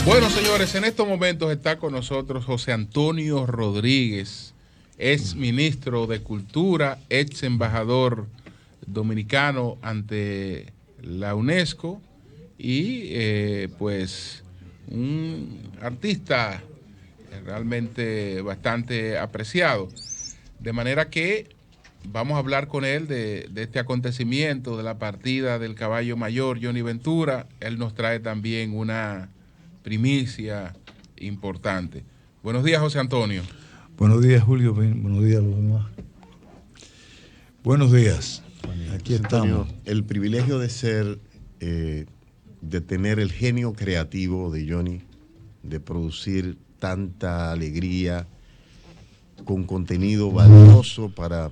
Bueno, señores, en estos momentos está con nosotros José Antonio Rodríguez, ex ministro de Cultura, ex embajador dominicano ante la UNESCO y pues un artista realmente bastante apreciado. De manera que vamos a hablar con él de este acontecimiento, de la partida del caballo mayor Johnny Ventura. Él nos trae también una primicia importante. Buenos días, José Antonio. Buenos días, Julio. Buenos días a los demás. Buenos días. Aquí Antonio, estamos. el privilegio de ser, de tener el genio creativo de Johnny, de producir tanta alegría con contenido valioso para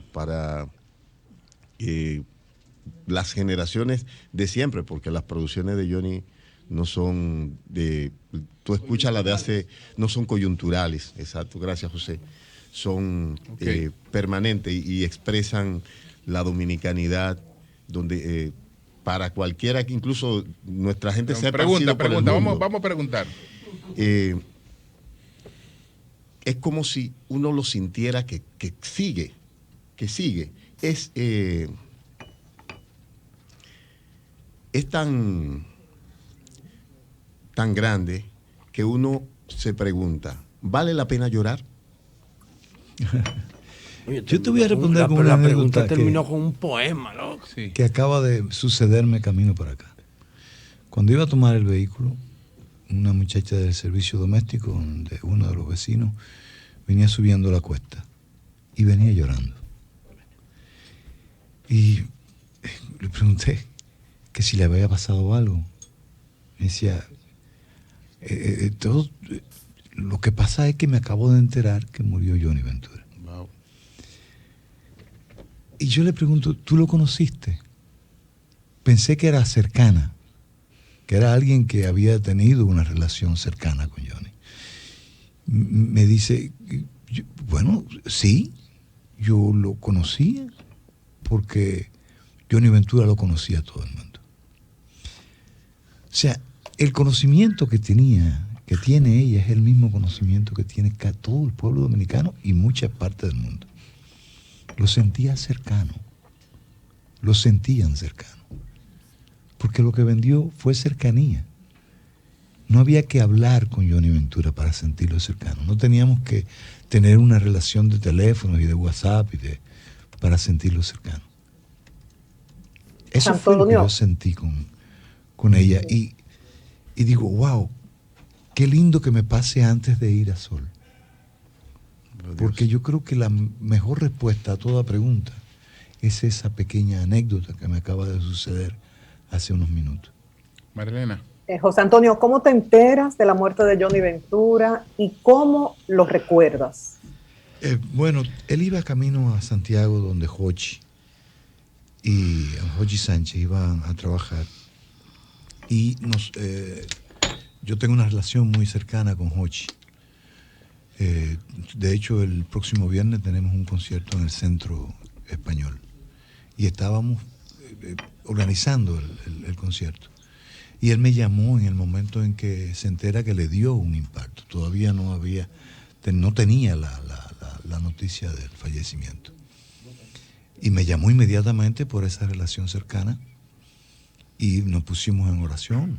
las generaciones de siempre, porque las producciones de Johnny no son de, tú escuchas las de hace, no son coyunturales, exacto, gracias José, son permanentes y expresan la dominicanidad, donde para cualquiera que incluso nuestra gente sea Pregunta, por el mundo, vamos a preguntar. Es como si uno lo sintiera que sigue. Es tan grande que uno se pregunta, ¿vale la pena llorar? Oye, yo te voy a responder con una pregunta terminó con un poema, ¿no? Sí. Que acaba de sucederme camino para acá. Cuando iba a tomar el vehículo, una muchacha del servicio doméstico de uno de los vecinos venía subiendo la cuesta y venía llorando. Y le pregunté que si le había pasado algo. Me decía, lo que pasa es que me acabo de enterar que murió Johnny Ventura. Wow. Y yo le pregunto, ¿tú lo conociste? Pensé que era cercana, que era alguien que había tenido una relación cercana con Johnny. Me dice, bueno, sí, yo lo conocía porque Johnny Ventura lo conocía a todo el mundo. O sea, el conocimiento que tiene ella es el mismo conocimiento que tiene todo el pueblo dominicano y muchas partes del mundo. Lo sentía cercano, lo sentían cercano, porque lo que vendió fue cercanía. No había que hablar con Johnny Ventura para sentirlo cercano. No teníamos que tener una relación de teléfono y de WhatsApp para sentirlo cercano. Eso fue lo que yo sentí con ella. Y digo, wow, qué lindo que me pase antes de ir a Sol. Porque yo creo que la mejor respuesta a toda pregunta es esa pequeña anécdota que me acaba de suceder hace unos minutos. Marilena. José Antonio, ¿cómo te enteras de la muerte de Johnny Ventura y cómo lo recuerdas? Bueno, él iba camino a Santiago donde Jochi y Jochi Sánchez iban a trabajar y yo tengo una relación muy cercana con Jochi. De hecho, el próximo viernes tenemos un concierto en el Centro Español y estábamos organizando el concierto. Y él me llamó en el momento en que se entera que le dio un impacto. Todavía no tenía la noticia del fallecimiento. Y me llamó inmediatamente por esa relación cercana y nos pusimos en oración.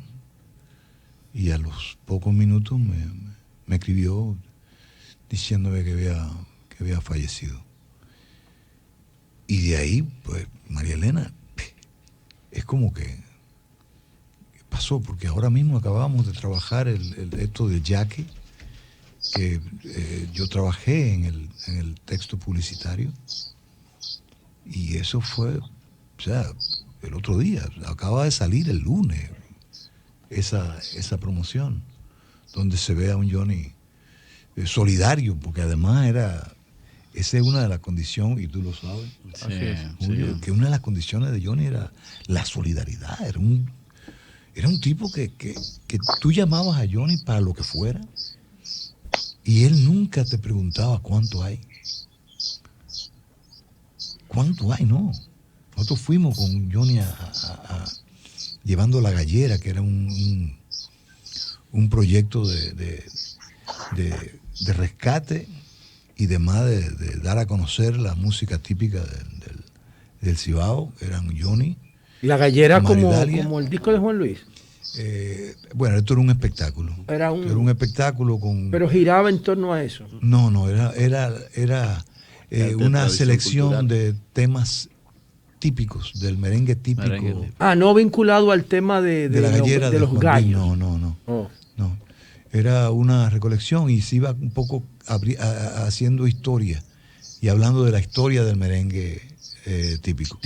Y a los pocos minutos me escribió diciéndome que había fallecido. Y de ahí, pues, María Elena, es como que pasó, porque ahora mismo acabamos de trabajar esto del yaque, que yo trabajé en el texto publicitario, y eso fue, o sea, el otro día, acaba de salir el lunes, esa promoción, donde se ve a un Johnny solidario, porque además esa es una de las condiciones, y tú lo sabes, Julio, que una de las condiciones de Johnny era la solidaridad, era un tipo que tú llamabas a Johnny para lo que fuera y él nunca te preguntaba cuánto hay. ¿Cuánto hay? No. Nosotros fuimos con Johnny llevando la gallera, que era un un proyecto de rescate y demás de dar a conocer la música típica del Cibao. Eran Johnny. La gallera Maridalia. como el disco de Juan Luis. Bueno, esto era un espectáculo. Era un espectáculo con... Pero giraba en torno a eso. No, era una selección cultural de temas típicos, del merengue típico. No vinculado al tema de la gallera de los Juan Luis. gallos. No. Era una recolección y se iba un poco haciendo historia y hablando de la historia del merengue típico.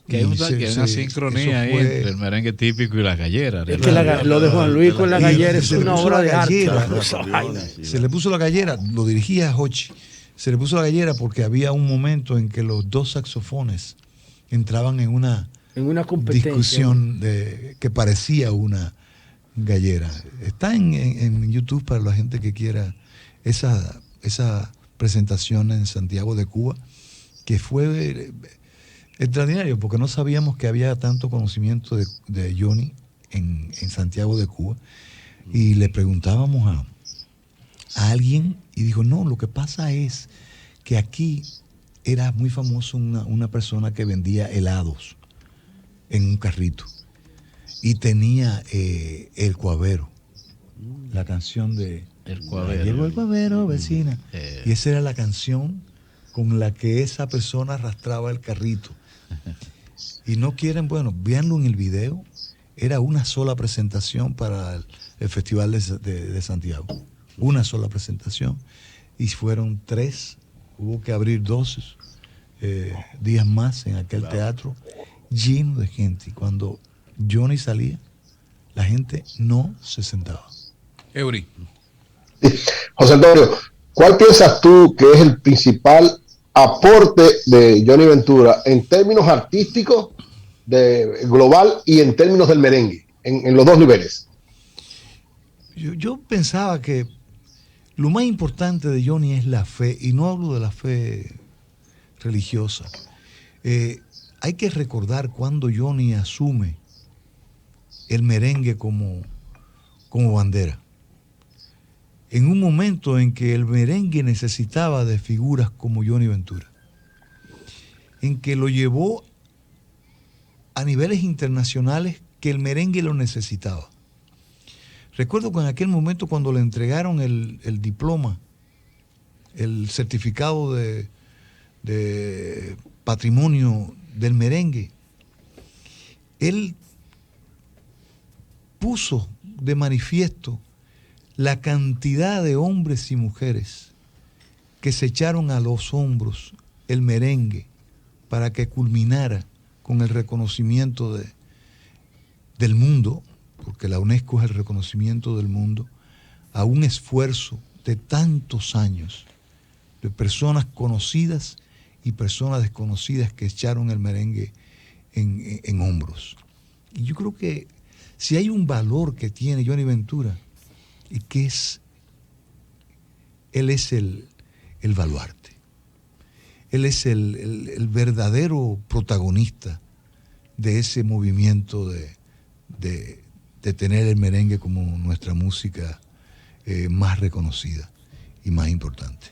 Que hay una sincronía ahí entre el merengue típico y las galleras. Es que lo de Juan Luis con la gallera es una obra de arte. Se le puso la gallera, lo dirigía Hochi. Se le puso la gallera porque había un momento en que los dos saxofones entraban en una discusión que parecía una gallera. Está en YouTube para la gente que quiera esa presentación en Santiago de Cuba, que fue extraordinario porque no sabíamos que había tanto conocimiento de Johnny en Santiago de Cuba, y le preguntábamos a alguien y dijo, no, lo que pasa es que aquí era muy famoso una persona que vendía helados en un carrito y tenía El Cuavero, la canción de El Cuavero. Llegó el Cuavero, vecina. Y esa era la canción con la que esa persona arrastraba el carrito. Y no quieren, bueno, véanlo en el video. Era una sola presentación para el Festival de Santiago. Una sola presentación. Y fueron 3. Hubo que abrir 2 días más en aquel teatro lleno de gente. Y cuando Johnny salía, la gente no se sentaba. Eury. José Antonio, ¿cuál piensas tú que es el principal aporte de Johnny Ventura en términos artísticos global y en términos del merengue, en los dos niveles? Yo pensaba que lo más importante de Johnny es la fe, y no hablo de la fe religiosa. Hay que recordar cuando Johnny asume el merengue como bandera. En un momento en que el merengue necesitaba de figuras como Johnny Ventura, en que lo llevó a niveles internacionales que el merengue lo necesitaba. Recuerdo que en aquel momento cuando le entregaron el diploma, el certificado de patrimonio del merengue, él puso de manifiesto la cantidad de hombres y mujeres que se echaron a los hombros el merengue para que culminara con el reconocimiento del mundo, porque la UNESCO es el reconocimiento del mundo, a un esfuerzo de tantos años de personas conocidas y personas desconocidas que echaron el merengue en hombros. Y yo creo que si hay un valor que tiene Johnny Ventura, y que él es el baluarte. Él es el verdadero protagonista de ese movimiento de tener el merengue como nuestra música más reconocida y más importante.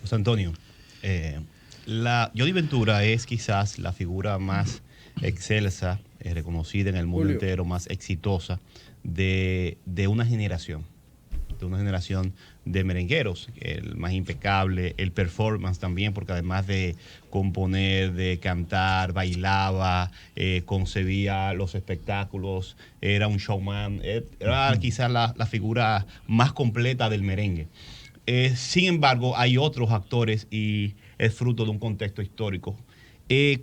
José Antonio, Johnny Ventura es quizás la figura más excelsa, reconocida en el mundo entero, más exitosa de una generación de merengueros, el más impecable, el performance también, porque además de componer, de cantar, bailaba, concebía los espectáculos, era un showman, era quizás la figura más completa del merengue. Sin embargo, hay otros actores y es fruto de un contexto histórico.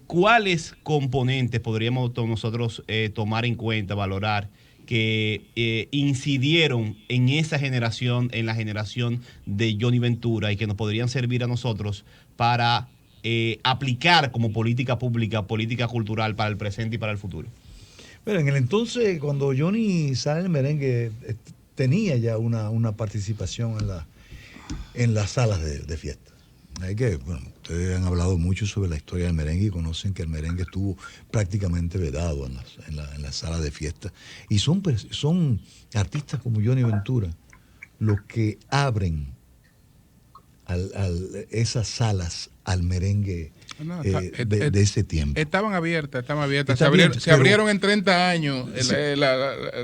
¿Cuáles componentes podríamos nosotros tomar en cuenta, valorar, que incidieron en esa generación, en la generación de Johnny Ventura, y que nos podrían servir a nosotros para aplicar como política pública, política cultural para el presente y para el futuro? Bueno, en el entonces, cuando Johnny sale en el merengue, tenía ya una participación en las salas de fiesta. Hay que, bueno, ustedes han hablado mucho sobre la historia del merengue y conocen que el merengue estuvo prácticamente vedado en la sala de fiesta. Y son artistas como Johnny Ventura los que abren esas salas al merengue de ese tiempo. Estaban abiertas. Se Se abrieron en 30 años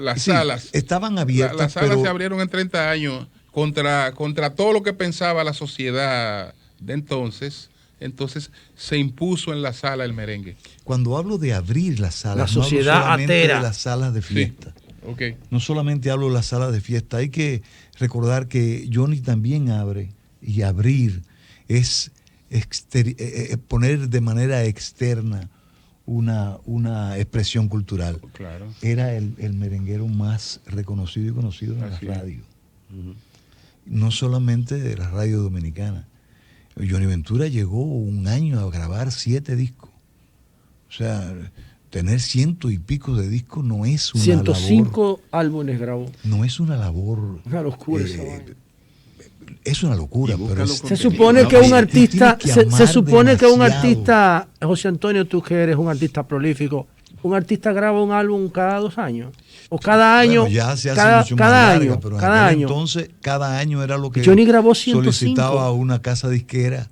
las salas. Estaban abiertas. Las salas se abrieron en 30 años contra todo lo que pensaba la sociedad de entonces. Entonces se impuso en la sala el merengue. Cuando hablo de abrir las salas, la sociedad no hablo solamente atera de las salas de fiesta. Sí. Okay. No solamente hablo de las salas de fiesta, hay que recordar que Johnny también abre, y abrir es poner de manera externa una expresión cultural. Claro. Era el merenguero más reconocido y conocido en la radio. No solamente de la radio dominicana. Johnny Ventura llegó un año a grabar 7 discos. O sea, tener 100 y pico de discos no es una 105 labor, álbumes grabó. no es una labor. Una locura esa vaina. Es una locura, pero se supone que un artista, se supone que un artista, José Antonio, tú que eres un artista prolífico, un artista graba un álbum cada 2 años. O cada año. Bueno, ya se hace cada, mucho cada más año, larga, pero cada año. Entonces, cada año era lo que Johnny grabó 105. solicitaba una casa disquera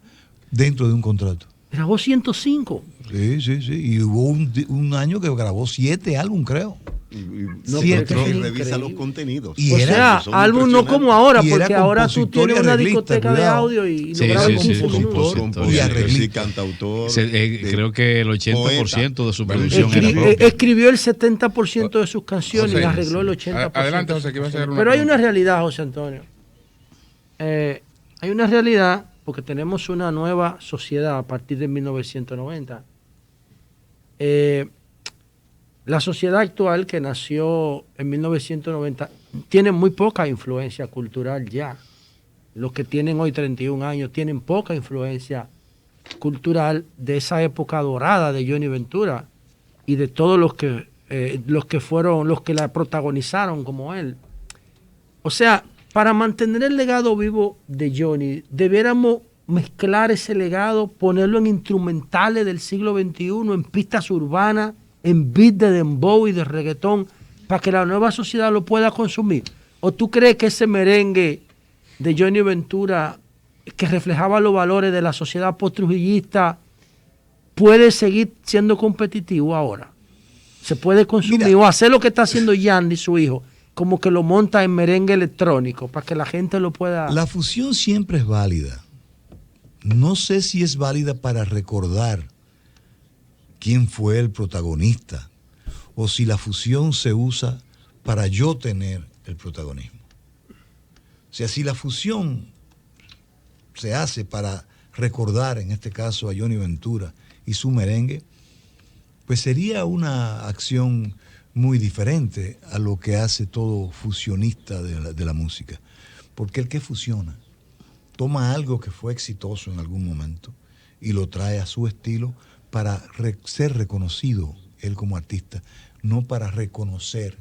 dentro de un contrato. Grabó 105. Sí. Y hubo un año que grabó 7 álbumes, creo. No, Sí, y es revisa los contenidos. Y O era- sea, álbum no como ahora, Y era porque ahora tú compositor tienes y una arreglista, discoteca de cuidado. audio y lo Sí, grabas en sí, 15 sí, minutos. Compositor y y arreglista. cantautor. Creo que el 80% de su producción era Escribió, propia. escribió el 70% de sus canciones José, y arregló el 80%. Adelante, José, que iba a hacer una Pero hay pregunta. una realidad, José Antonio. Hay una realidad porque tenemos una nueva sociedad a partir de 1990. La sociedad actual que nació en 1990 tiene muy poca influencia cultural ya. Los que tienen hoy 31 años tienen poca influencia cultural de esa época dorada de Johnny Ventura y de todos los que fueron, los que la protagonizaron como él. O sea, para mantener el legado vivo de Johnny, debiéramos mezclar ese legado, ponerlo en instrumentales del siglo XXI, en pistas urbanas, en beat de dembow y de reggaetón, para que la nueva sociedad lo pueda consumir. ¿O tú crees que ese merengue de Johnny Ventura, que reflejaba los valores de la sociedad post-trujillista, puede seguir siendo competitivo ahora? ¿Se puede consumir? Mira, o hacer lo que está haciendo Yandy, su hijo, como que lo monta en merengue electrónico, para que la gente lo pueda... La fusión siempre es válida. No sé si es válida para recordar quién fue el protagonista o si la fusión se usa para yo tener el protagonismo. O sea, si la fusión se hace para recordar, en este caso, a Johnny Ventura y su merengue, pues sería una acción muy diferente a lo que hace todo fusionista de la música. Porque el que fusiona toma algo que fue exitoso en algún momento y lo trae a su estilo para ser reconocido él como artista, no para reconocer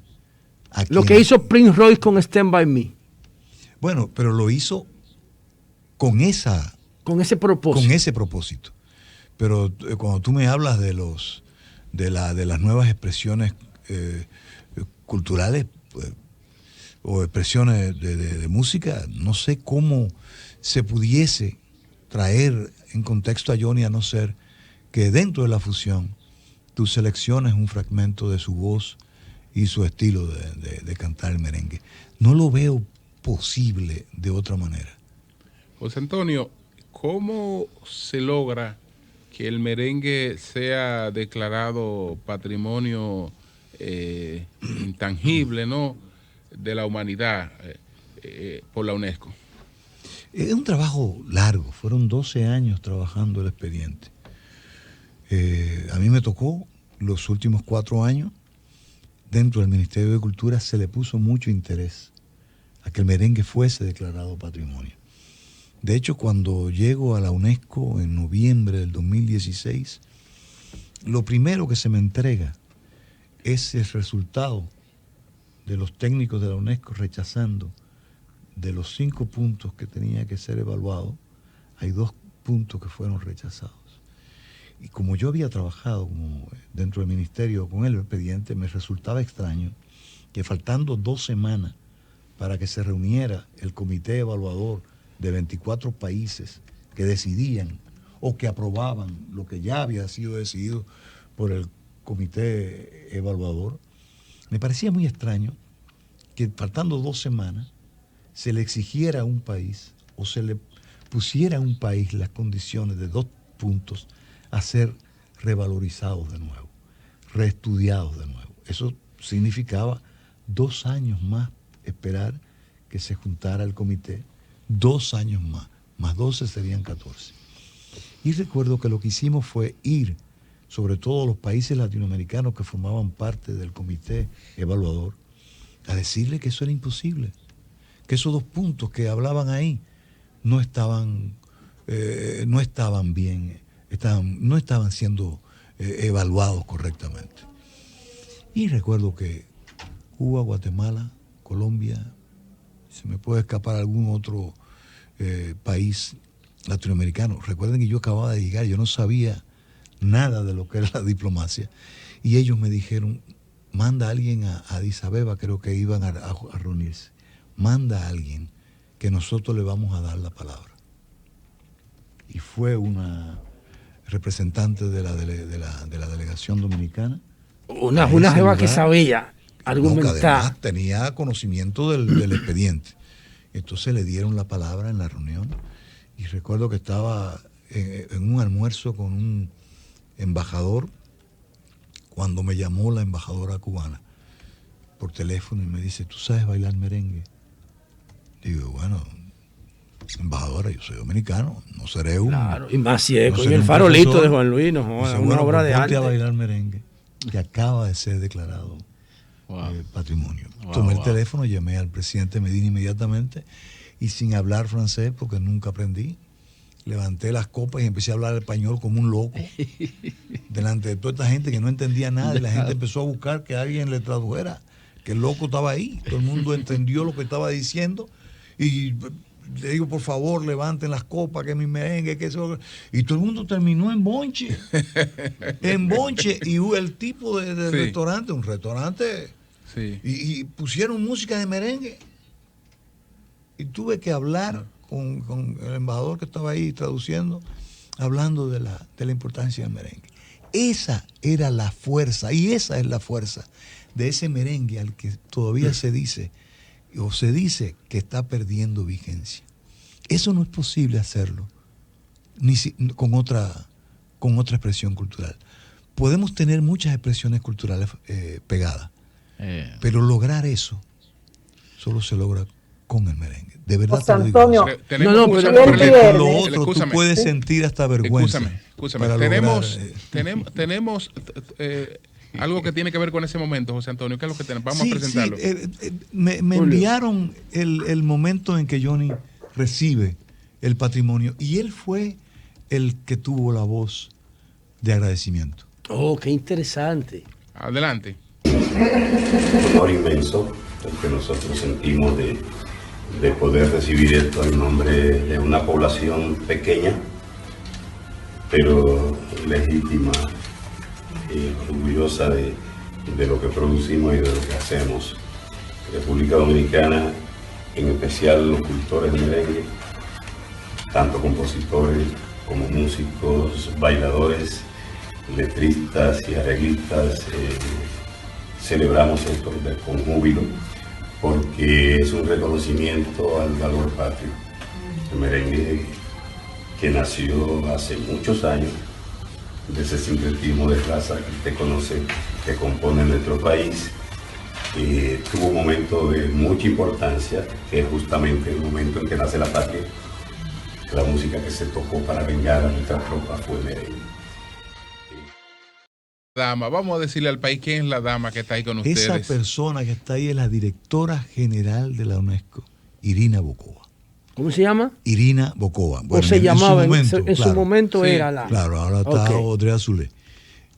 a Lo quien... que hizo Prince Royce con Stand By Me. Bueno, pero lo hizo con ese propósito. Pero cuando tú me hablas de las nuevas expresiones culturales o expresiones de música, no sé cómo se pudiese traer en contexto a Johnny, a no ser que dentro de la fusión tú selecciones un fragmento de su voz y su estilo de cantar el merengue. No lo veo posible de otra manera. José Antonio, ¿cómo se logra que el merengue sea declarado patrimonio intangible, ¿no?, de la humanidad por la UNESCO? Es un trabajo largo, fueron 12 años trabajando el expediente. A mí me tocó los últimos 4 años, dentro del Ministerio de Cultura se le puso mucho interés a que el merengue fuese declarado patrimonio. De hecho, cuando llego a la UNESCO en noviembre del 2016, lo primero que se me entrega es el resultado de los técnicos de la UNESCO rechazando de los 5 puntos que tenía que ser evaluado. Hay 2 puntos que fueron rechazados. Y como yo había trabajado como dentro del ministerio con el expediente, me resultaba extraño que faltando 2 semanas para que se reuniera el comité evaluador de 24 países que decidían o que aprobaban lo que ya había sido decidido por el comité evaluador, me parecía muy extraño que faltando 2 semanas se le exigiera a un país o se le pusiera a un país las condiciones de 2 puntos a ser revalorizados de nuevo, reestudiados de nuevo. Eso significaba 2 años más esperar que se juntara el comité, 2 años más 12 serían 14. Y recuerdo que lo que hicimos fue ir, sobre todo los países latinoamericanos que formaban parte del comité evaluador, a decirle que eso era imposible, que esos 2 puntos que hablaban ahí no estaban bien, no estaban siendo evaluados correctamente. Y recuerdo que Cuba, Guatemala, Colombia, se me puede escapar algún otro país latinoamericano. Recuerden que yo acababa de llegar, yo no sabía nada de lo que era la diplomacia, y ellos me dijeron, manda a alguien a Addis Abeba, creo que iban a reunirse, manda a alguien que nosotros le vamos a dar la palabra. Y fue una representante de la delegación dominicana. Una jeva que sabía argumentar. No, que además tenía conocimiento del expediente. Entonces le dieron la palabra en la reunión, y recuerdo que estaba en un almuerzo con un embajador cuando me llamó la embajadora cubana por teléfono y me dice, ¿tú sabes bailar merengue? Digo, bueno, embajadora, yo soy dominicano, no seré un... Claro, y más si es no con seré el un farolito profesor. de Juan Luis, no joda, Dice, una bueno, obra pues de ponte arte. a bailar merengue, que acaba de ser declarado patrimonio. Tomé el teléfono, llamé al presidente Medina inmediatamente, y sin hablar francés, porque nunca aprendí, levanté las copas y empecé a hablar español como un loco, delante de toda esta gente que no entendía nada, y la gente empezó a buscar que alguien le tradujera, que el loco estaba ahí, todo el mundo entendió lo que estaba diciendo, y le digo, por favor, levanten las copas, que mi merengue, que eso, y todo el mundo terminó en bonche, y el tipo de Sí. restaurante, un restaurante, Sí. y pusieron música de merengue, y tuve que hablar con el embajador que estaba ahí traduciendo, hablando de la importancia del merengue. Esa era la fuerza, y esa es la fuerza de ese merengue al que todavía se dice que está perdiendo vigencia. Eso no es posible hacerlo con otra expresión cultural. Podemos tener muchas expresiones culturales pegadas, pero lograr eso solo se logra con el merengue. De verdad José te lo digo. Antonio, Tenemos mucho pero por el el- viernes- Lo otro, Escúchame. tú puedes sentir hasta vergüenza. Escúchame. para Tenemos lograr, tenemos algo que tiene que ver con ese momento, José Antonio. ¿Qué es lo que tenemos? Vamos Sí, a presentarlo. sí, me enviaron el momento en que Johnny recibe el patrimonio, y él fue el que tuvo la voz de agradecimiento. Oh, qué interesante. Adelante. Honor inmenso el que nosotros sentimos de poder recibir esto en nombre de una población pequeña, pero legítima y orgullosa de lo que producimos y de lo que hacemos. República Dominicana, en especial los cultores de merengue, tanto compositores como músicos, bailadores, letristas y arreglistas, celebramos esto con júbilo, porque es un reconocimiento al valor patrio. El merengue, que nació hace muchos años, de ese sincretismo de raza que usted conoce, que compone nuestro país, tuvo un momento de mucha importancia, que es justamente el momento en que nace la patria. La música que se tocó para vengar a nuestras tropas fue merengue. Dama, vamos a decirle al país quién es la dama que está ahí con ustedes. Esa persona que está ahí es la directora general de la UNESCO, Irina Bokova. ¿Cómo se llama? Irina Bokova. O se llamaba, en su momento Sí, era la... Claro, ahora está Audrey Azoulay.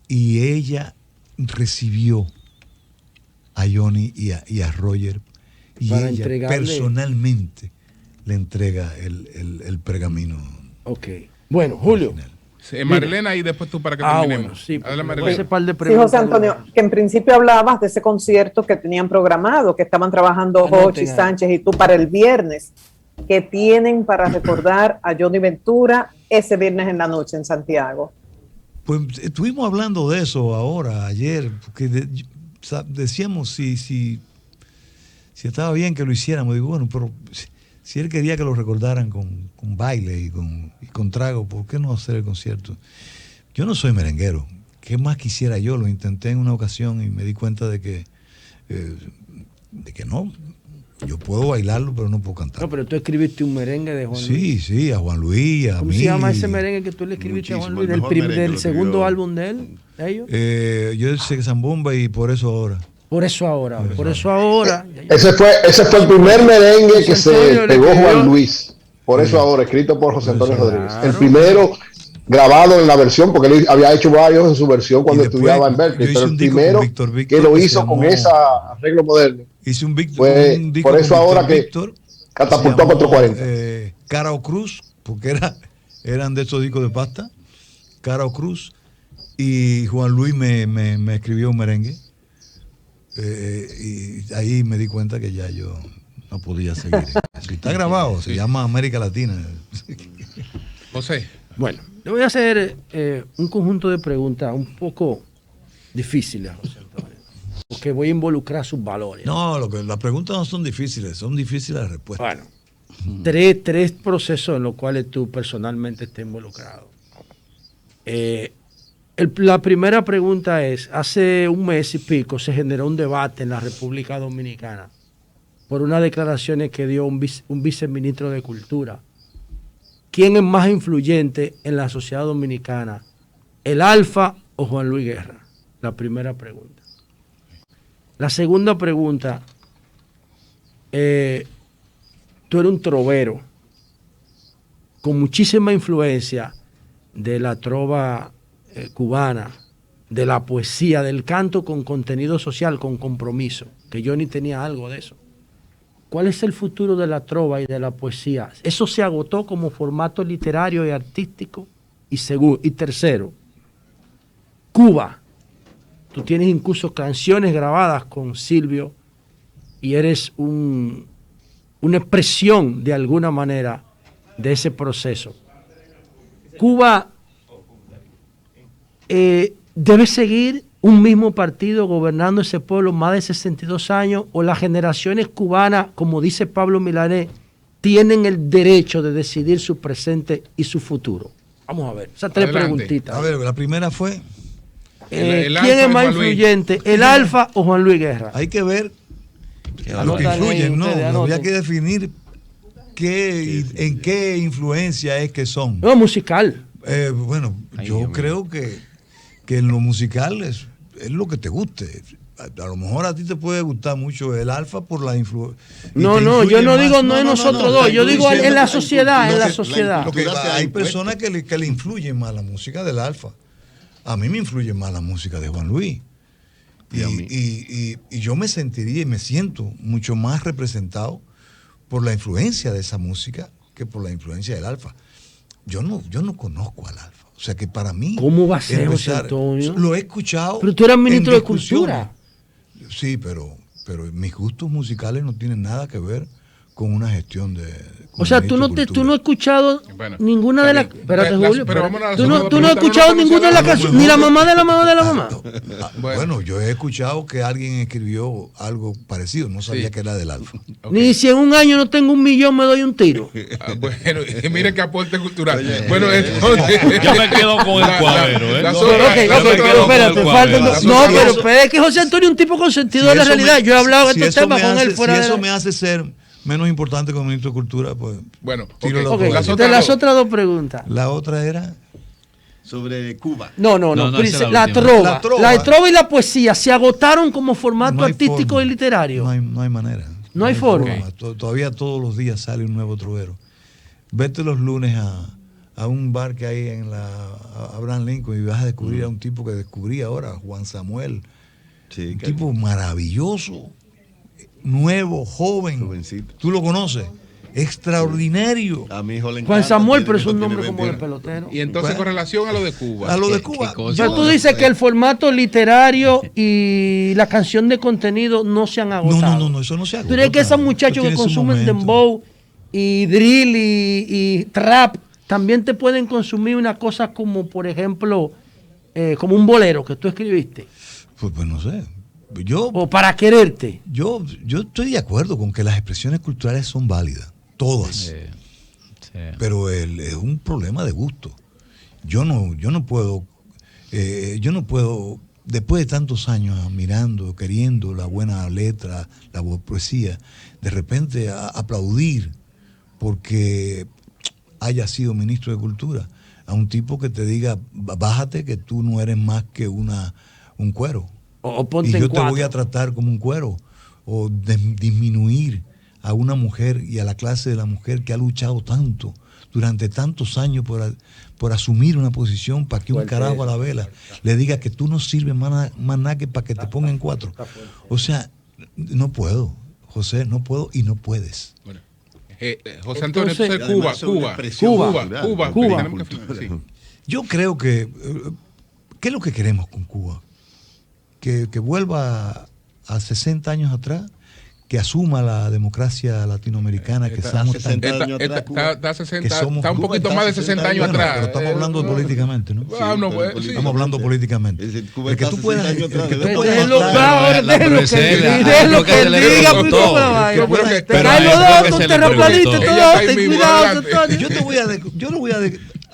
Y ella recibió a Johnny y a Roger, y Para ella entregarle- personalmente le entrega el pergamino. Ok. Bueno, Julio. Sí, Marilena, y después tú para que terminemos. Bueno, sí, Adelante, ese Marilena. par de Sí, preguntas. José Antonio, que en principio hablabas de ese concierto que tenían programado, que estaban trabajando Jochi Sánchez y tú para el viernes, que tienen para recordar a Johnny Ventura ese viernes en la noche en Santiago. Pues estuvimos hablando de eso ahora, ayer, porque decíamos si estaba bien que lo hiciéramos. Digo, bueno, pero si él quería que lo recordaran con baile y con trago, ¿por qué no hacer el concierto? Yo no soy merenguero. ¿Qué más quisiera yo? Lo intenté en una ocasión y me di cuenta de que no. Yo puedo bailarlo, pero no puedo cantar. No, pero tú escribiste un merengue de Juan Luis. Sí, a Juan Luis, a ¿Cómo mí. se llama ese merengue que tú le escribiste a Juan Luis? Del segundo álbum de él, de ellos. Yo sé que Zambomba y Por eso ahora. Por eso ahora. Ese fue el primer merengue que se pegó Juan Luis. Por eso ahora, escrito por José Antonio Rodríguez. El primero grabado en la versión, porque él había hecho varios en su versión cuando estudiaba en Berkeley, pero el primero que lo hizo con ese arreglo moderno. Hice un disco por eso ahora que catapultó a 440. Cara o Cruz, porque eran de esos discos de pasta. Cara o Cruz. Y Juan Luis me escribió un merengue. Y ahí me di cuenta que ya yo no podía seguir. Está grabado, se llama América Latina. José. Bueno, le voy a hacer un conjunto de preguntas un poco difíciles, José Antonio, porque voy a involucrar sus valores. No, las preguntas no son difíciles las respuestas. Bueno, tres procesos en los cuales tú personalmente estés involucrado. La primera pregunta es, hace un mes y pico se generó un debate en la República Dominicana por unas declaraciones que dio un viceministro de Cultura. ¿Quién es más influyente en la sociedad dominicana? ¿El Alfa o Juan Luis Guerra? La primera pregunta. La segunda pregunta, tú eres un trovero con muchísima influencia de la trova cubana, de la poesía, del canto con contenido social, con compromiso, que Johnny tenía algo de eso. ¿Cuál es el futuro de la trova y de la poesía? Eso se agotó como formato literario y artístico. Y tercero, Cuba. Tú tienes incluso canciones grabadas con Silvio y eres una expresión de alguna manera de ese proceso. Cuba debe seguir un mismo partido gobernando ese pueblo más de 62 años, o las generaciones cubanas, como dice Pablo Milanés, tienen el derecho de decidir su presente y su futuro. Vamos a ver, esas tres preguntitas. A ver, la primera fue... ¿Quién es más influyente, el Alfa o Juan Luis Guerra? Hay que ver lo que influyen, ¿no? Habría que definir en qué influencia es que son. No, musical. Bueno, yo creo que en lo musical es lo que te guste. A lo mejor a ti te puede gustar mucho el Alfa por la influencia. No, yo no digo no en nosotros dos, yo digo en la sociedad, en la sociedad. Hay personas que le influyen más la música del Alfa. A mí me influye más la música de Juan Luis. Y yo me sentiría y me siento mucho más representado por la influencia de esa música que por la influencia del Alfa. Yo no conozco al Alfa. O sea que para mí... ¿Cómo va a ser, José Antonio? Lo he escuchado. Pero tú eras ministro de Cultura. Sí, pero mis gustos musicales no tienen nada que ver con una gestión de... O sea, tú no has escuchado ninguna de las... Espérate, Julio. Tú no has escuchado ninguna de las canciones, ni la mamá de la mamá de la mamá. Bueno, yo he escuchado que alguien escribió algo parecido, no sabía que era del Alfa. Ni si en un año no tengo 1 millón me doy un tiro. Bueno, y mire qué aporte cultural. Bueno, yo me quedo con el cuadro. Pero es que José Antonio es un tipo con sentido de la realidad. Yo he hablado de estos temas con él fuera de... Si eso me hace ser menos importante como ministro de Cultura, pues... Bueno, las otras dos preguntas. La otra era... Sobre Cuba. No. La trova y la poesía se agotaron como formato artístico y literario. No hay manera. No hay forma. Todavía todos los días sale un nuevo trovero. Vete los lunes a un bar que hay en la Abraham Lincoln y vas a descubrir a un tipo que descubrí ahora, Juan Samuel. Sí, un tipo maravilloso, nuevo, joven. Jovencito. Tú lo conoces. extraordinario. A mi hijo le Juan encanta, Samuel, tiene- pero es un tiene nombre como 20 de pelotero. Y entonces, con relación a lo de Cuba. A lo de Cuba. qué cosa. O sea, tú dices que el formato literario y la canción de contenido no se han agotado. No, eso no se agota. ¿Tú crees que esos muchachos Eso que tiene su consumen momento. dembow y drill y trap también te pueden consumir una cosa como, por ejemplo, como un bolero que tú escribiste? Pues no sé. O para quererte. Yo estoy de acuerdo con que las expresiones culturales son válidas, todas. Sí. Pero es un problema de gusto. Yo no puedo, después de tantos años admirando, queriendo la buena letra, la poesía, de repente aplaudir porque haya sido ministro de Cultura a un tipo que te diga, bájate que tú no eres más que un cuero. O ponte Y yo en te cuatro. voy a tratar como un cuero. O disminuir a una mujer y a la clase de la mujer que ha luchado tanto durante tantos años por asumir una posición para que un carajo a la vela le diga que tú no sirves más nada que para que te pongan cuatro. O sea, no puedo, José, no puedo y no puedes. Bueno, José Antonio, Entonces, entonces Cuba. Tenemos que finalizar, sí. Yo creo que, ¿qué es lo que queremos con Cuba? Que vuelva a 60 años atrás, que asuma la democracia latinoamericana, que estamos tan... Está un poquito más de 60 años atrás. Pero estamos hablando políticamente, ¿no? Estamos hablando políticamente. El que tú puedas... Déjelo que él diga, te caen los dos, tú te rapladiste todo, ten cuidado. Yo lo voy a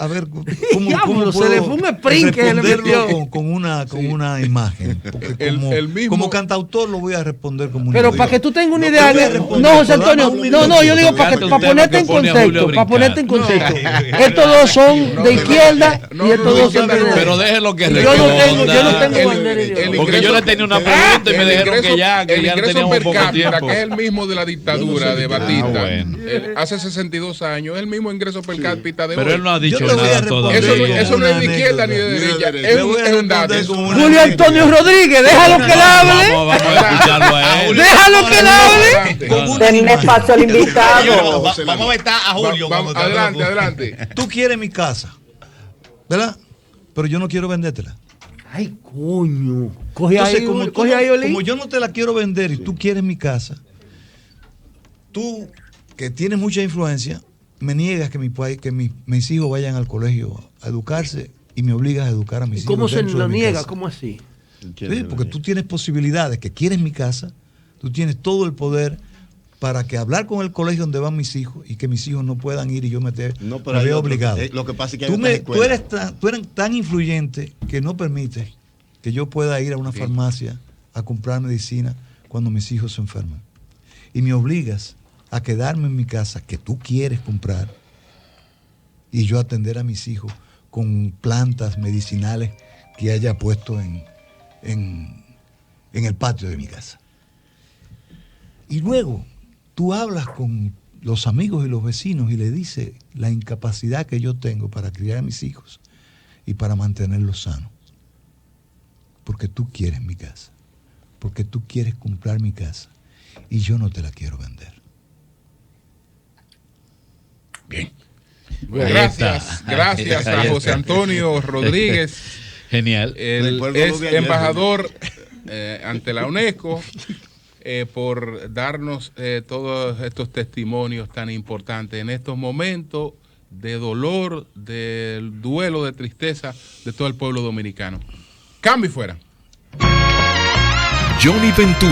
ver cómo Diablo, se le fue un sprint que le metió. con una imagen. Porque como cantautor lo voy a responder como una Pero idea. para que tú tengas una idea, no, José Antonio, no, yo digo para ponerte en contexto, Estos dos son de izquierda y estos dos son de derecha. Pero déjenlo que Yo no tengo bandera ideológica. Porque yo le tenía una pregunta y me dijeron que ya el ingreso teníamos per poco cápita, tiempo. que es el mismo de la dictadura de Batista, bueno. hace 62 años, es el mismo ingreso per cápita de Pero hoy. él no ha dicho Yo te voy a nada responder todavía. Eso no es de izquierda ni de derecha, es un dato. Julio Antonio Rodríguez, déjalo que él hable. Vamos a escucharlo a él. Déjalo que él hable. Denle espacio al invitado. Vamos a estar a Julio. Adelante. Tú quieres mi casa, ¿verdad? Pero yo no quiero vendértela. Ay, coño. Coge Entonces, ahí, Oli. como yo no te la quiero vender y tú quieres mi casa, tú que tienes mucha influencia, me niegas que mis hijos vayan al colegio a educarse y me obligas a educar a mis hijos. ¿Cómo se dentro de lo mi niega? casa. ¿Cómo así? Sí, porque tú tienes posibilidades, que quieres mi casa, tú tienes todo el poder para que hablar con el colegio donde van mis hijos y que mis hijos no puedan ir y yo me veo obligado. Lo que pasa es que hay tú eres tan influyente que no permites que yo pueda ir a una farmacia a comprar medicina cuando mis hijos se enferman. Y me obligas a quedarme en mi casa que tú quieres comprar y yo atender a mis hijos con plantas medicinales que haya puesto en el patio de mi casa. Y luego tú hablas con los amigos y los vecinos y le dices la incapacidad que yo tengo para criar a mis hijos y para mantenerlos sanos. Porque tú quieres mi casa, porque tú quieres comprar mi casa y yo no te la quiero vender. Bien. Gracias a José Antonio Rodríguez. Genial. Él es embajador ante la UNESCO por darnos todos estos testimonios tan importantes en estos momentos de dolor, del duelo, de tristeza de todo el pueblo dominicano. Cambio y fuera. Johnny Ventura.